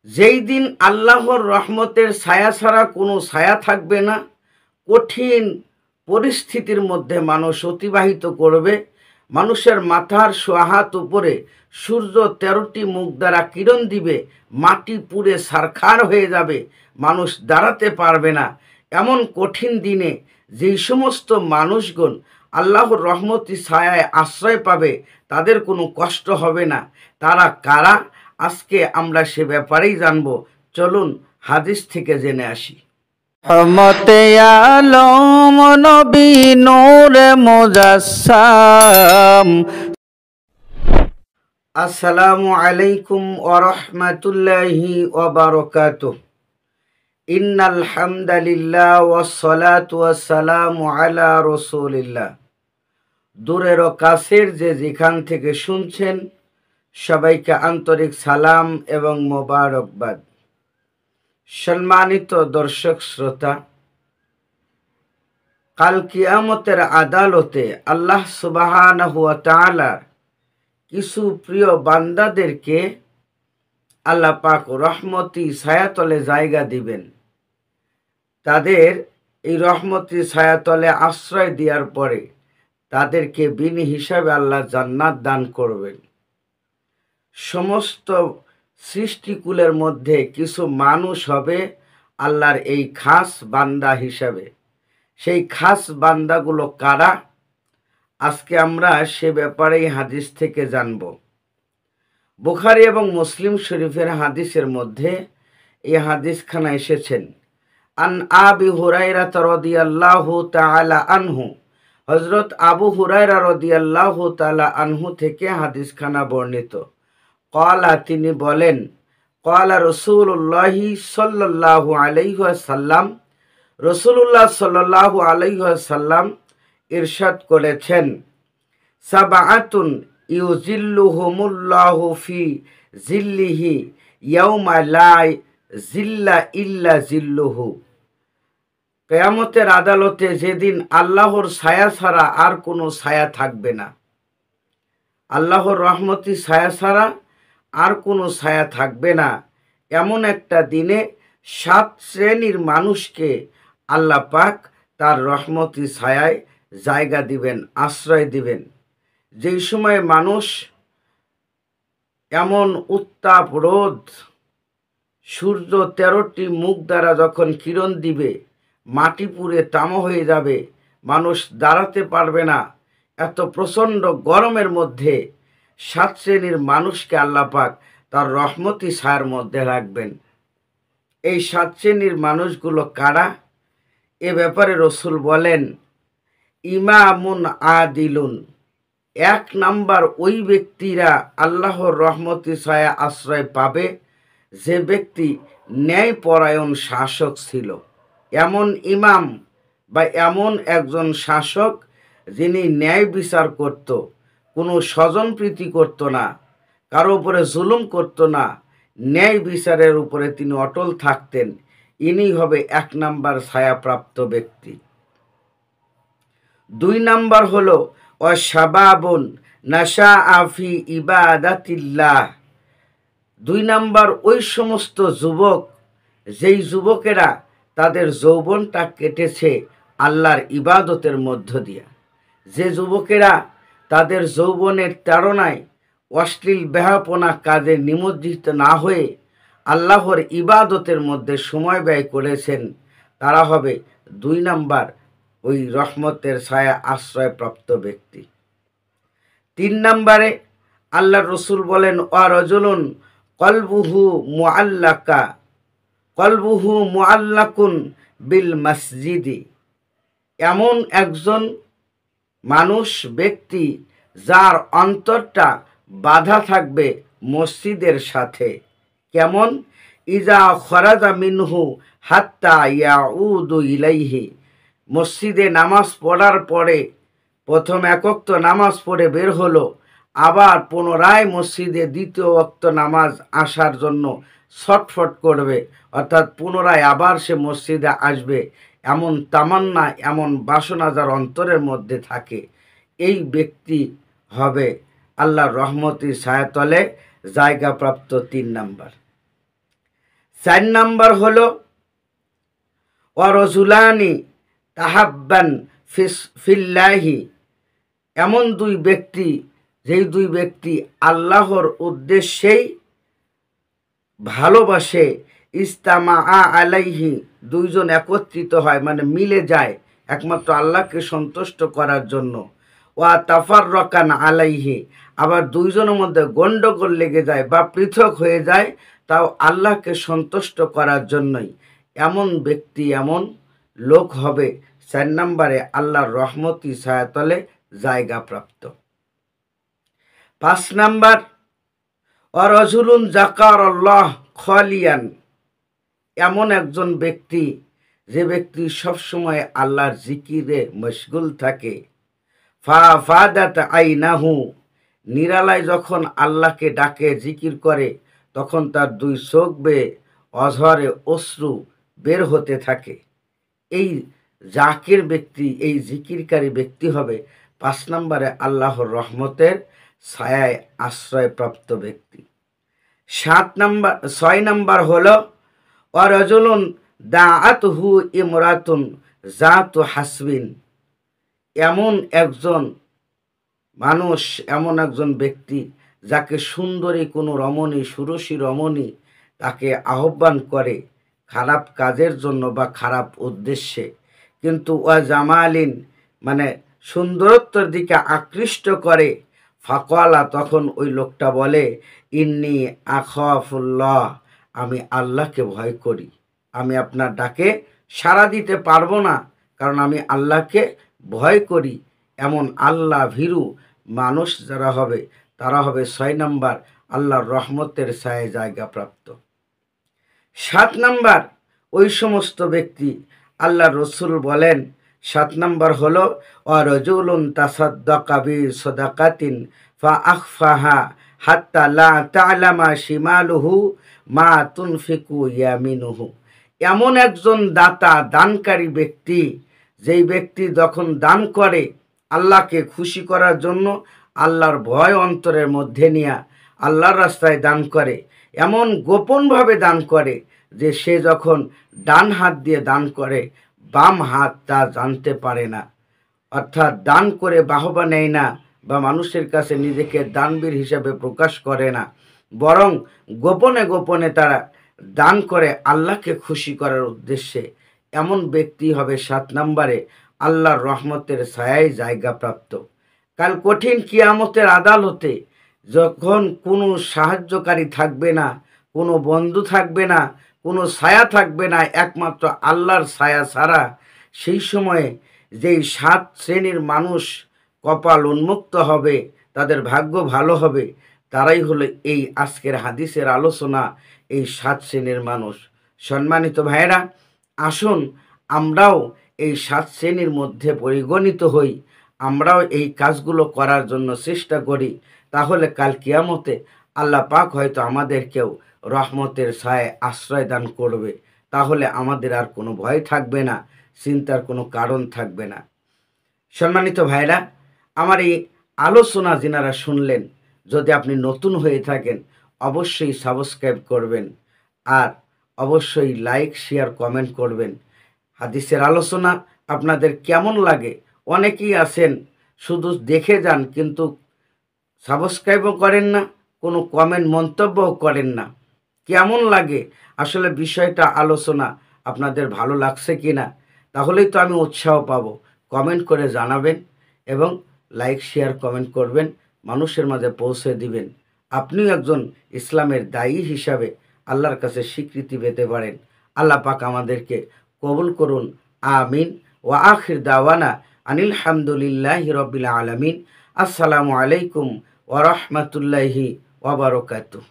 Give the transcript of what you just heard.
যেই দিন আল্লাহর রহমতের ছায়া ছাড়া কোনো ছায়া থাকবে না, কঠিন পরিস্থিতির মধ্যে মানুষ অতিবাহিত করবে। মানুষের মাথার সোহাত উপরে সূর্য ১৩টি মুখ দ্বারা কিরণ দিবে, মাটি পুড়ে ছারখার হয়ে যাবে, মানুষ দাঁড়াতে পারবে না। এমন কঠিন দিনে যেই সমস্ত মানুষগণ আল্লাহর রহমতি ছায়ায় আশ্রয় পাবে, তাদের কোনো কষ্ট হবে না। তারা কারা? আজকে আমরা সে ব্যাপারেই জানব। চলুন হাদিস থেকে জেনে আসি। রহমতে আলম নবী নূরে মুজাসসাম। আসসালামু আলাইকুম ওয়া রাহমাতুল্লাহি ওয়া বারাকাতুহু। ইন্নাল হামদালিল্লাহ ওয়াস সালাতু ওয়াস সালামু আলা রাসূলিল্লাহ। দূরের ও কাছের যে যেখান থেকে শুনছেন, সবাইকে আন্তরিক সালাম এবং মোবারকবাদ। সম্মানিত দর্শক শ্রোতা, কাল কিয়ামতের আদালতে আল্লাহ সুবহানাহু ওয়া তাআলা কিছু প্রিয় বান্দাদেরকে আল্লাহ পাক রহমতি ছায়াতলে জায়গা দিবেন। তাদের এই রহমতি ছায়াতলে আশ্রয় দেওয়ার পরে তাদেরকে বিনি হিসাবে আল্লাহ জান্নাত দান করবেন। সমস্ত সৃষ্টিকুলের মধ্যে কিছু মানুষ হবে আল্লাহর এই খাস বান্দা হিসাবে। সেই খাস বান্দাগুলো কারা? আজকে আমরা সে ব্যাপারেই হাদিস থেকে জানব। বুখারী এবং মুসলিম শরীফের হাদিসের মধ্যে এই হাদিসখানা এসেছেন। আন আবি হুরায়রা রাদিয়াল্লাহু তাআলা আনহু, হযরত আবু হুরায়রা রাদিয়াল্লাহু তাআলা আনহু থেকে হাদিসখানা বর্ণিত। ক্বালা, তিনি বলেন, ক্বালা রাসূলুল্লাহি সাল্লাল্লাহু আলাইহি ওয়াসাল্লাম, রাসূলুল্লাহ সাল্লাল্লাহু আলাইহি ওয়াসাল্লাম ইরশাদ করেছেন, সাবআতুন ইউজিল্লুহুমুল্লাহু ফি জিল্লিহি ইয়াউমা লা জিল্লা ইল্লা জিল্লুহু। কিয়ামতের আদালতে যেদিন আল্লাহর ছায়া ছাড়া আর কোনো ছায়া থাকবে না, আল্লাহর রহমতি ছায়া ছাড়া আর কোনো ছায়া থাকবে না, এমন একটা দিনে 7 শ্রেণীর মানুষকে আল্লাহ পাক তার রহমতি ছায়ায় জায়গা দিবেন, আশ্রয় দিবেন। যেই সময় মানুষ এমন উত্তাপ রোদ, সূর্য 13টি মুখ দ্বারা যখন কিরণ দিবে, মাটি পুড়ে তামা হয়ে যাবে, মানুষ দাঁড়াতে পারবে না, এত প্রচণ্ড গরমের মধ্যে 7 শ্রেণীর মানুষকে আল্লাহ পাক তার রহমতি ছায়ার মধ্যে রাখবেন। এই 7 শ্রেণীর মানুষগুলো কারা? এ ব্যাপারে রসুল বলেন, ইমামুন আদিলুন। 1 নাম্বার ওই ব্যক্তিরা আল্লাহর রহমতি ছায়া আশ্রয় পাবে যে ব্যক্তি ন্যায়পরায়ণ শাসক ছিল। এমন ইমাম বা এমন একজন শাসক যিনি ন্যায় বিচার করত, কোনো স্বজনপ্রীতি করত না, কারো উপরে জুলুম করত না, ন্যায় বিচারের উপরে তিনি অটল থাকতেন। ইনি হবে 1 নাম্বার ছায়াপ্রাপ্ত ব্যক্তি। 2 নাম্বার হলো ওয়াশাবাবুন নাশাআ ফি ইবাদাতিল্লাহ। 2 নাম্বার ওই সমস্ত যুবক, যেই যুবকেরা তাদের যৌবনটা কেটেছে আল্লাহর ইবাদতের মধ্য দিয়া। যে যুবকেরা তাদের যৌবনের তাড়নায় অশ্লীল বেহাপনা কাজে নিমজ্জিত না হয়ে আল্লাহর ইবাদতের মধ্যে সময় ব্যয় করেছেন, তারা হবে 2 নাম্বার ওই রহমতের ছায়া আশ্রয়প্রাপ্ত ব্যক্তি। 3 নাম্বারে আল্লাহ রসুল বলেন, ওয়া রাজুলুন কলবুহু মুআল্লাকুন বিল মসজিদি। এমন একজন মানুষ, ব্যক্তি, যার অন্তরটা বাধা থাকবে মসজিদের সাথে। কেমন? ইজা খরাজা মিনহু হাত্তা ইয়াউদু ইলাইহি। মসজিদে নামাজ পড়ার পরে প্রথম 1 ওয়াক্ত নামাজ পড়ে বের হলো, আবার পুনরায় মসজিদে 2য় ওয়াক্ত নামাজ আসার জন্য ছটফট করবে, অর্থাৎ পুনরায় আবার সে মসজিদে আসবে, এমন তামান্না, এমন বাসনা যার অন্তরের মধ্যে থাকে, এই ব্যক্তি হবে আল্লাহর রহমতি ছায়াতলে জায়গাপ্রাপ্ত 3 নাম্বার। 4 নাম্বার হলো ওয়ারজুলানি তাহাব্বান ফিল্লাহি, এমন দুই ব্যক্তি যেই দুই ব্যক্তি আল্লাহর উদ্দেশ্যেই ভালোবাসে, ইস্তামা আলাইহি, দুইজন একত্রিত হয় মানে মিলে যায় একমাত্র আল্লাহকে সন্তুষ্ট করার জন্য। ওয়া তাফাররাকান আলাইহি, আবার দুইজনের মধ্যে গণ্ডগোল লেগে যায় বা পৃথক হয়ে যায়, তাও আল্লাহকে সন্তুষ্ট করার জন্যই। এমন ব্যক্তি, এমন লোক হবে 4 নম্বরে আল্লাহর রহমতি ছায়াতলে জায়গা প্রাপ্ত। 5 নাম্বার ওয়ারজুলুন যাকারাল্লাহ খালিয়ান, এমন একজন ব্যক্তি যে ব্যক্তি সবসময় আল্লাহর জিকিরে মশগুল থাকে। ফাদাত আইনাহু, নিরালায় যখন আল্লাহকে ডাকে জিকির করে তখন তার 2 চোখ বেয়ে অঝরে অশ্রু বের হতে থাকে। এই জাকির ব্যক্তি, এই জিকিরকারী ব্যক্তি হবে 5 নম্বরে আল্লাহর রহমতের ছায়ায় আশ্রয়প্রাপ্ত ব্যক্তি। 6 নাম্বার হলো ওয়ারজুলুন দাআতহু ইমরাতুন জাতু হাসবিন, এমন একজন মানুষ, এমন একজন ব্যক্তি যাকে সুন্দরী কোনো রমণী, সুরসী রমণী তাকে আহ্বান করে খারাপ কাজের জন্য বা খারাপ উদ্দেশ্যে, কিন্তু ওয়া জামালিন মানে সুন্দরত্বের দিকে আকৃষ্ট করে। ফাকালা, তখন ওই লোকটা বলে ইন্নী আখাফুল্লাহ, আমি আল্লাহকে ভয় করি, আমি আপনার ডাকে সাড়া দিতে পারবো না কারণ আমি আল্লাহকে ভয় করি। এমন আল্লাহ ভীরু মানুষ যারা হবে তারা হবে 6 নম্বর আল্লাহর রহমতের ছায়ায় জায়গা প্রাপ্ত। 7 নম্বর ওই সমস্ত ব্যক্তি, আল্লাহ রসুল বলেন 7 নম্বর হলো ওয়ারজুলুন তাসাদ্দাকা বিসাদাকাতিন ফাআখফাহা হাত্তা লা তা'লামা শিমালুহু মা তুনফিকু ইয়ামিনুহু, এমন একজন দাতা, দানকারী ব্যক্তি, যেই ব্যক্তি যখন দান করে আল্লাহকে খুশি করার জন্য, আল্লাহর ভয় অন্তরের মধ্যে নিয়ে আল্লাহর রাস্তায় দান করে, এমন গোপনভাবে দান করে যে সে যখন ডান হাত দিয়ে দান করে বাম হাত তা জানতে পারে না, অর্থাৎ দান করে বাহবা নেয় না বা মানুষের কাছে নিজেকে দানবীর হিসাবে প্রকাশ করে না, বরং গোপনে গোপনে তারা দান করে আল্লাহকে খুশি করার উদ্দেশ্যে। এমন ব্যক্তি হবে 7 নম্বরে আল্লাহর রহমতের ছায়ায় জায়গা প্রাপ্ত। কাল কঠিন কিয়ামতের আদালতে যখন কোনো সাহায্যকারী থাকবে না, কোনো বন্ধু থাকবে না, কোনো ছায়া থাকবে না, একমাত্র আল্লাহর ছায়া ছাড়া, সেই সময়ে যেই 7 শ্রেণীর মানুষ কপাল উন্মুক্ত হবে, তাদের ভাগ্য ভালো হবে, তারাই হলো এই আজকের হাদিসের আলোচনা এই 7 শ্রেণীর মানুষ। সম্মানিত ভাইয়েরা, আসুন আমরাও এই 7 শ্রেণীর মধ্যে পরিগণিত হই, আমরাও এই কাজগুলো করার জন্য চেষ্টা করি, তাহলে কাল কিয়ামতে আল্লাহ পাক হয়তো আমাদেরকেও রহমতের ছায়ায় আশ্রয় দান করবে, তাহলে আমাদের আর কোনো ভয় থাকবে না, চিন্তার কোনো কারণ থাকবে না। সম্মানিত ভাইরা, আমার এই আলোচনা যিনারা শুনলেন, যদি আপনি নতুন হয়ে থাকেন অবশ্যই সাবস্ক্রাইব করবেন আর অবশ্যই লাইক, শেয়ার, কমেন্ট করবেন। হাদিসের আলোচনা আপনাদের কেমন লাগে? অনেকেই আছেন শুধু দেখে যান কিন্তু সাবস্ক্রাইবও করেন না, কোনো কমেন্ট মন্তব্যও করেন না। কেমন লাগে আসলে বিষয়টা, আলোচনা আপনাদের ভালো লাগছে কি না? তাহলেই তো আমি উৎসাহ পাবো। কমেন্ট করে জানাবেন এবং লাইক, শেয়ার, কমেন্ট করবেন, মানুষের মাঝে পৌঁছে দিবেন। আপনিও একজন ইসলামের দায়ী হিসাবে আল্লাহর কাছে স্বীকৃতি পেতে পারেন। আল্লাহ পাক আমাদেরকে কবুল করুন, আমিন। ওয়া আখির দাওয়ানা আনিল হামদুলিল্লাহি রাব্বিল আলামিন। আসসালামু আলাইকুম ওয়া রাহমাতুল্লাহি ওয়া বারাকাতুহু।